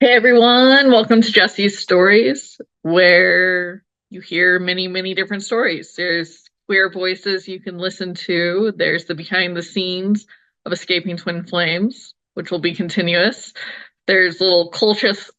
Hey everyone, welcome to Jesse's Stories, where you hear many, many different stories. There's queer voices you can listen to. There's the behind the scenes of escaping twin flames, which will be continuous. There's little cult-ish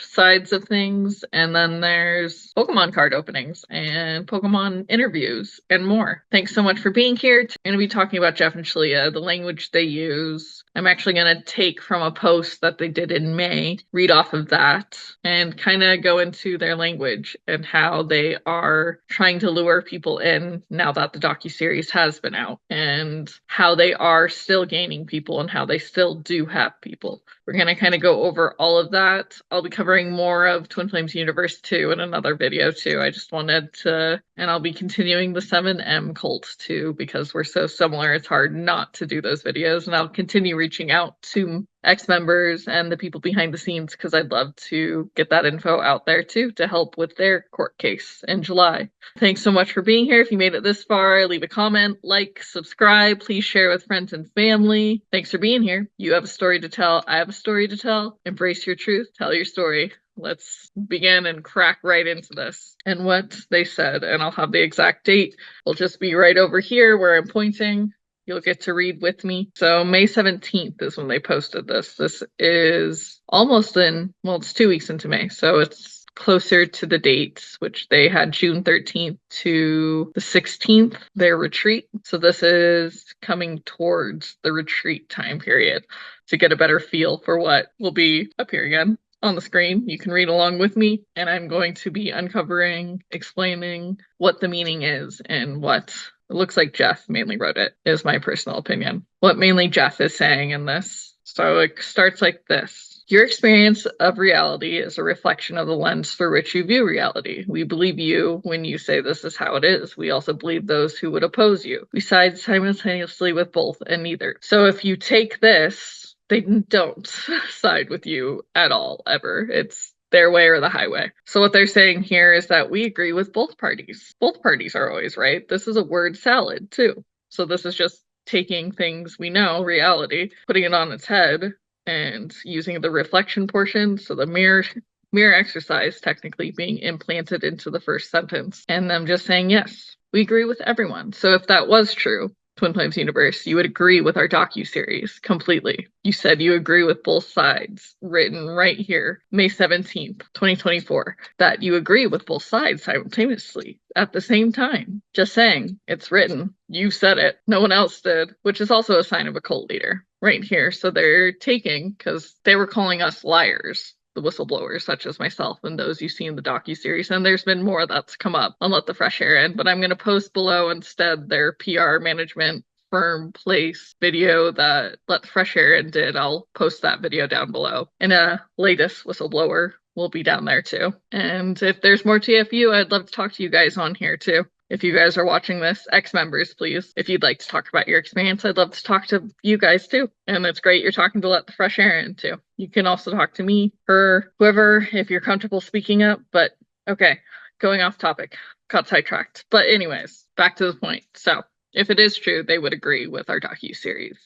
sides of things, and then there's Pokemon card openings and Pokemon interviews and more. Thanks so much for being here. I'm going to be talking about Jeff and Shaleia, the language they use. I'm actually going to take from a post that they did in May, read off of that, and kind of go into their language and how they are trying to lure people in now that the docuseries has been out, and how they are still gaining people and how they still do have people. We're going to kind of go over all of that. I'll be covering more of Twin Flames Universe 2 in another video too. I just wanted to, and I'll be continuing the 7M cult too, because we're so similar. It's hard not to do those videos, and I'll continue reaching out to ex-members and the people behind the scenes because I'd love to get that info out there too to help with their court case in July. Thanks so much for being here. If you made it this far, leave a comment, like, subscribe, please share with friends and family. Thanks for being here. You have a story to tell. I have a story to tell. Embrace your truth. Tell your story. Let's begin and crack right into this and what they said. And I'll have the exact date. It'll just be right over here where I'm pointing. You'll get to read with me. So May 17th is when they posted this. This is almost it's 2 weeks into May. So it's closer to the dates, which they had June 13th to the 16th, their retreat. So this is coming towards the retreat time period to get a better feel for what will be up here again on the screen. You can read along with me, and I'm going to be uncovering, explaining what the meaning is and what it looks like Jeff mainly wrote it, is my personal opinion. What mainly Jeff is saying in this. So it starts like this. Your experience of reality is a reflection of the lens through which you view reality. We believe you when you say this is how it is. We also believe those who would oppose you. We side simultaneously with both and neither. So if you take this, they don't side with you at all, ever. It's their way or the highway. So what they're saying here is that we agree with both parties. Both parties are always right. This is a word salad too. So this is just taking things we know, reality, putting it on its head and using the reflection portion. So the mirror exercise technically being implanted into the first sentence and them just saying, yes, we agree with everyone. So if that was true, Twin Flames Universe, you would agree with our docu-series completely. You said you agree with both sides, written right here, May 17th, 2024, that you agree with both sides simultaneously at the same time. Just saying, it's written. You said it. No one else did, which is also a sign of a cult leader right here. So they're taking, because they were calling us liars, the whistleblowers such as myself and those you see in the docu-series, and there's been more that's come up on Let the Fresh Air In, but I'm going to post below instead their PR management firm place video that Let the Fresh Air In did. I'll post that video down below, and a latest whistleblower will be down there too. And if there's more TFU, I'd love to talk to you guys on here too. If you guys are watching this, ex-members, please, if you'd like to talk about your experience, I'd love to talk to you guys too. And it's great you're talking to Let the Fresh Air In too. You can also talk to me, her, whoever, if you're comfortable speaking up. But okay, going off topic, got sidetracked. But anyways, back to the point. So if it is true, they would agree with our docu-series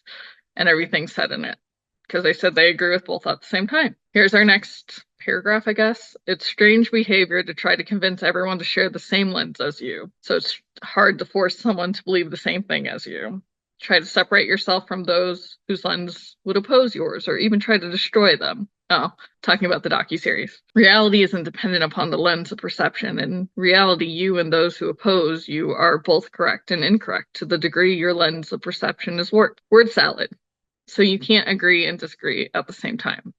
and everything said in it, because they said they agree with both at the same time. Here's our next paragraph, I guess. It's strange behavior to try to convince everyone to share the same lens as you. So it's hard to force someone to believe the same thing as you. Try to separate yourself from those whose lens would oppose yours, or even try to destroy them. Oh, talking about the docuseries. Reality isn't dependent upon the lens of perception. In reality, you and those who oppose you are both correct and incorrect to the degree your lens of perception is word salad. So you can't agree and disagree at the same time.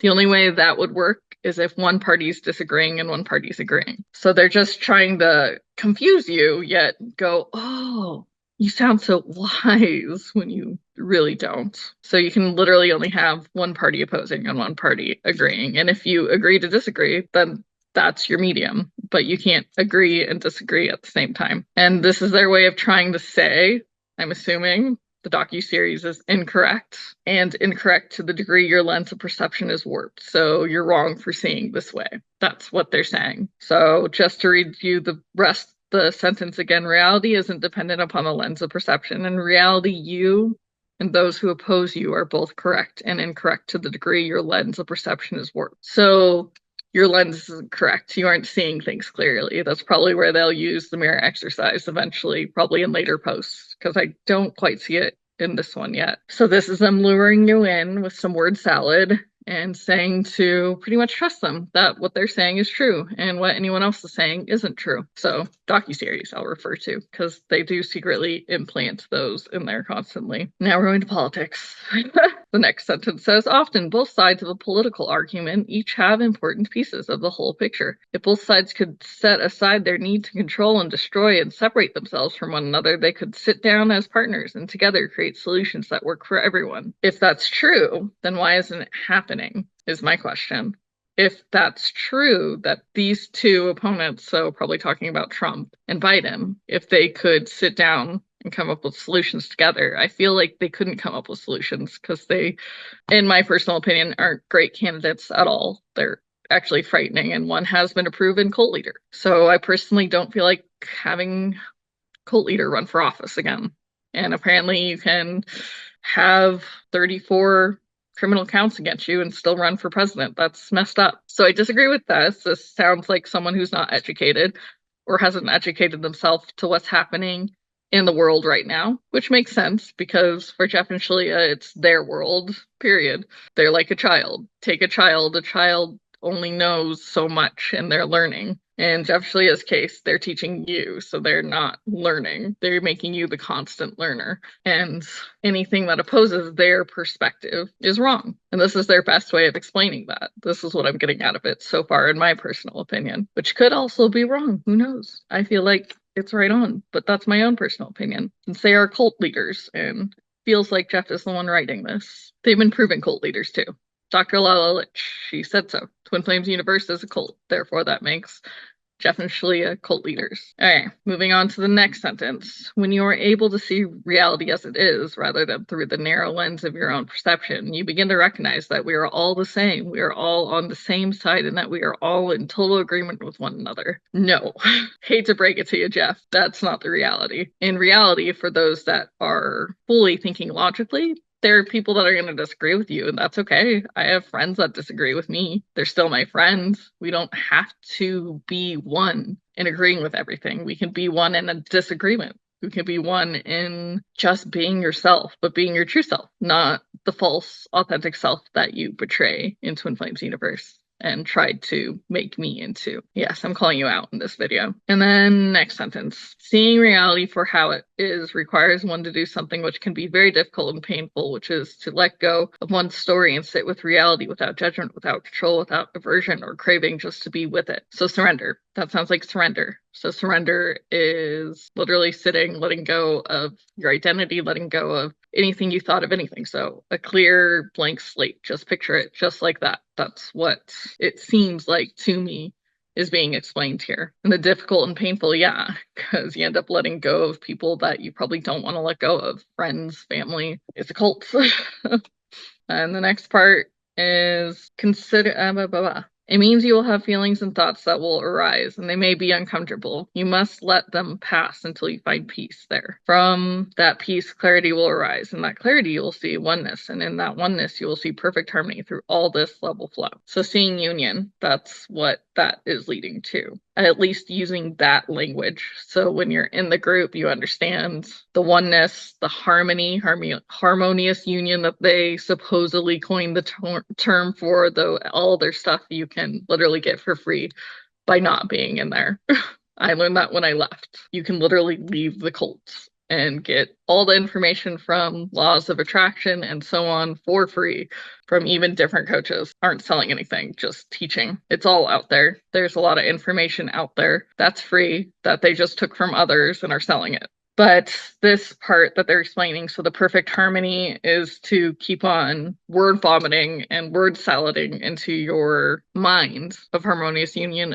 The only way that would work is if one party's disagreeing and one party's agreeing. So they're just trying to confuse you, yet go, oh, you sound so wise when you really don't. So you can literally only have one party opposing and one party agreeing. And if you agree to disagree, then that's your medium. But you can't agree and disagree at the same time. And this is their way of trying to say, I'm assuming, the docu-series is incorrect, and incorrect to the degree your lens of perception is warped. So you're wrong for seeing this way. That's what they're saying. So just to read you the rest, the sentence again, reality isn't dependent upon the lens of perception. In reality, you and those who oppose you are both correct and incorrect to the degree your lens of perception is warped. So your lens isn't correct. You aren't seeing things clearly. That's probably where they'll use the mirror exercise eventually, probably in later posts, because I don't quite see it in this one yet. So this is them luring you in with some word salad and saying to pretty much trust them, that what they're saying is true and what anyone else is saying isn't true. So docuseries I'll refer to, because they do secretly implant those in there constantly. Now we're going to politics. The next sentence says, often both sides of a political argument each have important pieces of the whole picture. If both sides could set aside their need to control and destroy and separate themselves from one another, they could sit down as partners and together create solutions that work for everyone. If that's true, then why isn't it happening, is my question. If that's true, that these two opponents, so probably talking about Trump and Biden, if they could sit down and come up with solutions together, I feel like they couldn't come up with solutions because they, in my personal opinion, aren't great candidates at all. They're actually frightening, and one has been a proven cult leader. So I personally don't feel like having cult leader run for office again. And apparently you can have 34 criminal counts against you and still run for president. That's messed up. So I disagree with this. This sounds like someone who's not educated or hasn't educated themselves to what's happening in the world right now, which makes sense because for Jeff and Shaleia, it's their world, period. They're like a child. Take a child only knows so much and they're learning. In Jeff Shaleia's case, they're teaching you, so they're not learning. They're making you the constant learner. And anything that opposes their perspective is wrong. And this is their best way of explaining that. This is what I'm getting out of it so far, in my personal opinion, which could also be wrong. Who knows? I feel like it's right on, but that's my own personal opinion. Since they are cult leaders, and feels like Jeff is the one writing this. They've been proven cult leaders too. Dr. Lala Lich, she said so. Twin Flames Universe is a cult, therefore that makes Jeff and Shaleia cult leaders. Okay, moving on to the next sentence. When you are able to see reality as it is, rather than through the narrow lens of your own perception, you begin to recognize that we are all the same. We are all on the same side and that we are all in total agreement with one another. No, hate to break it to you, Jeff. That's not the reality. In reality, for those that are fully thinking logically, there are people that are going to disagree with you, and that's okay. I have friends that disagree with me. They're still my friends. We don't have to be one in agreeing with everything. We can be one in a disagreement. We can be one in just being yourself, but being your true self, not the false, authentic self that you portray in Twin Flames Universe and tried to make me into. Yes, I'm calling you out in this video. And then next sentence. Seeing reality for how it is requires one to do something which can be very difficult and painful, which is to let go of one's story and sit with reality without judgment, without control, without aversion or craving, just to be with it. So surrender. That sounds like surrender. So surrender is literally sitting, letting go of your identity, letting go of anything you thought of anything. So a clear blank slate, just picture it just like that. That's what it seems like to me is being explained here. And the difficult and painful, yeah, because you end up letting go of people that you probably don't want to let go of. Friends, family. It's a cult. And the next part is consider blah, blah, blah. It means you will have feelings and thoughts that will arise, and they may be uncomfortable. You must let them pass until you find peace there. From that peace, clarity will arise. In that clarity, you will see oneness, and in that oneness, you will see perfect harmony through all this level flow. So seeing union, that's what that is leading to. At least using that language. So when you're in the group, you understand the oneness, the harmonious union that they supposedly coined the term for, though all their stuff you can literally get for free by not being in there. I learned that when I left. You can literally leave the cults and get all the information from laws of attraction and so on for free from even different coaches. Aren't selling anything, just teaching. It's all out there. There's a lot of information out there that's free that they just took from others and are selling it. But this part that they're explaining, so the perfect harmony is to keep on word vomiting and word salading into your mind of harmonious union,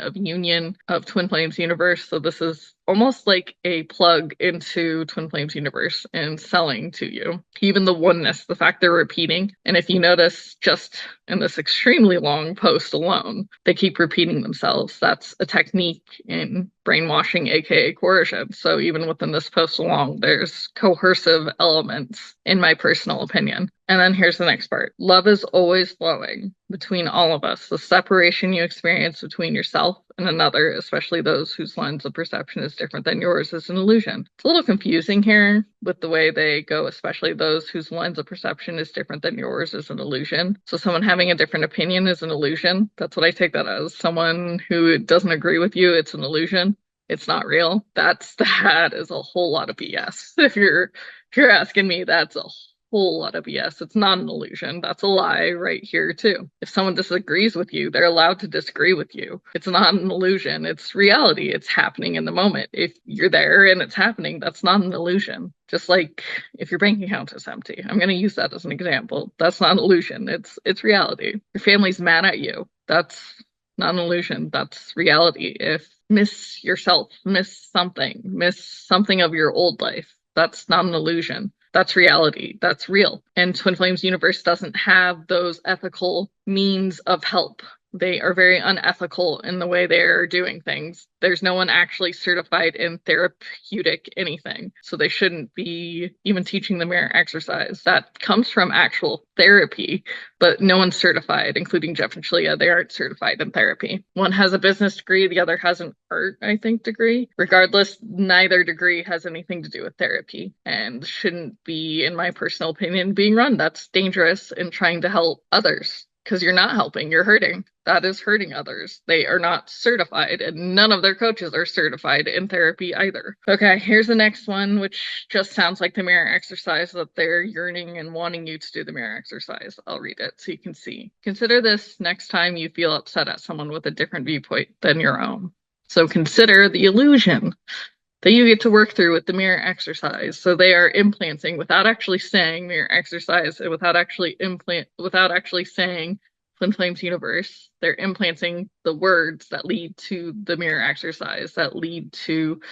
of Twin Flames Universe. So this is almost like a plug into Twin Flames Universe and selling to you. Even the oneness, the fact they're repeating. And if you notice just in this extremely long post alone, they keep repeating themselves. That's a technique in brainwashing, aka coercion. So even within this post goes along. There's coercive elements, in my personal opinion. And then here's the next part. Love is always flowing between all of us. The separation you experience between yourself and another, especially those whose lens of perception is different than yours, is an illusion. It's a little confusing here with the way they go, especially those whose lens of perception is different than yours is an illusion. So someone having a different opinion is an illusion. That's what I take that as. Someone who doesn't agree with you, it's an illusion. It's not real. That is a whole lot of BS. If you're asking me, that's a whole lot of BS. It's not an illusion. That's a lie right here too. If someone disagrees with you, they're allowed to disagree with you. It's not an illusion. It's reality. It's happening in the moment. If you're there and it's happening, that's not an illusion. Just like if your bank account is empty. I'm going to use that as an example. That's not an illusion. It's reality. Your family's mad at you. That's not an illusion. That's reality. If miss yourself, miss something of your old life, that's not an illusion. That's reality. That's real. And Twin Flames Universe doesn't have those ethical means of help. They are very unethical in the way they're doing things. There's no one actually certified in therapeutic anything. So they shouldn't be even teaching the mirror exercise. That comes from actual therapy, but no one's certified, including Jeff and Shaleia. They aren't certified in therapy. One has a business degree, the other has an art, I think, degree. Regardless, neither degree has anything to do with therapy and shouldn't be, in my personal opinion, being run. That's dangerous in trying to help others. Because you're not helping, you're hurting. That is hurting others. They are not certified, and none of their coaches are certified in therapy either. Okay, here's the next one, which just sounds like the mirror exercise that they're yearning and wanting you to do the mirror exercise. I'll read it so you can see. Consider this next time you feel upset at someone with a different viewpoint than your own. So consider the illusion that you get to work through with the mirror exercise. So they are implanting without actually saying mirror exercise and without actually saying Twin Flames Universe. They're implanting the words that lead to the mirror exercise, that lead to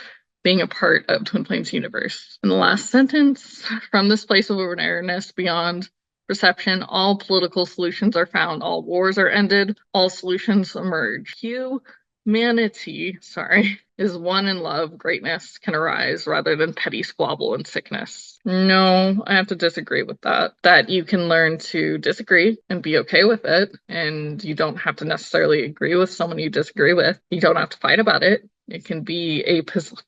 being a part of Twin Flames Universe. In the last sentence, from this place of awareness beyond perception, all political solutions are found, all wars are ended, all solutions emerge. Humanity, is one in love. Greatness can arise rather than petty squabble and sickness. No, I have to disagree with that. That you can learn to disagree and be okay with it, and you don't have to necessarily agree with someone you disagree with. You don't have to fight about it. It can be a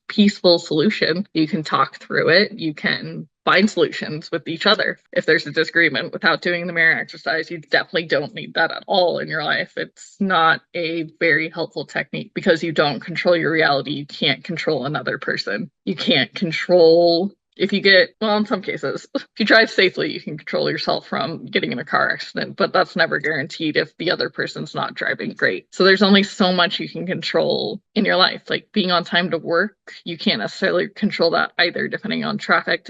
peaceful solution. You can talk through it. You can find solutions with each other. If there's a disagreement without doing the mirror exercise, you definitely don't need that at all in your life. It's not a very helpful technique because you don't control your reality. You can't control another person. You can't control if you get, well, in some cases, if you drive safely, you can control yourself from getting in a car accident, but that's never guaranteed if the other person's not driving great. So there's only so much you can control in your life. Like being on time to work, you can't necessarily control that either, depending on traffic,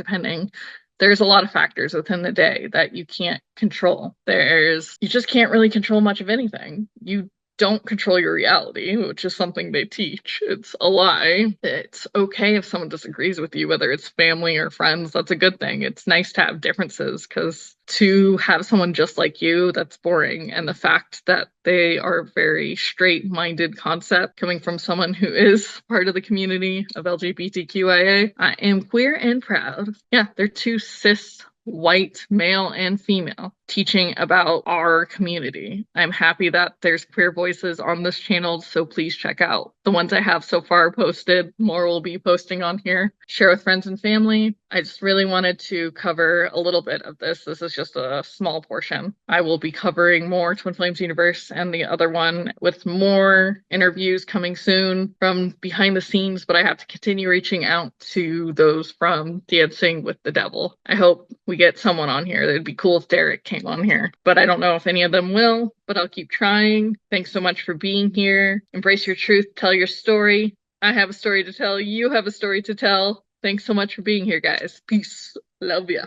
there's a lot of factors within the day that you can't control. You just can't really control much of anything. You don't control your reality, which is something they teach. It's a lie. It's okay if someone disagrees with you, whether it's family or friends. That's a good thing. It's nice to have differences because to have someone just like you, that's boring. And the fact that they are very straight-minded concept coming from someone who is part of the community of LGBTQIA. I am queer and proud. Yeah, they're two cis white male and female teaching about our community. I'm happy that there's queer voices on this channel, so please check out the ones I have so far posted. More will be posting on here. Share with friends and family. I just really wanted to cover a little bit of this. This is just a small portion. I will be covering more Twin Flames Universe and the other one with more interviews coming soon from behind the scenes, but I have to continue reaching out to those from Dancing with the Devil. I hope we get someone on here. It'd be cool if Derek came on here, but I don't know if any of them will, but I'll keep trying. Thanks so much for being here. Embrace your truth, tell your story. I have a story to tell. You have a story to tell. Thanks so much for being here, guys. Peace. Love ya.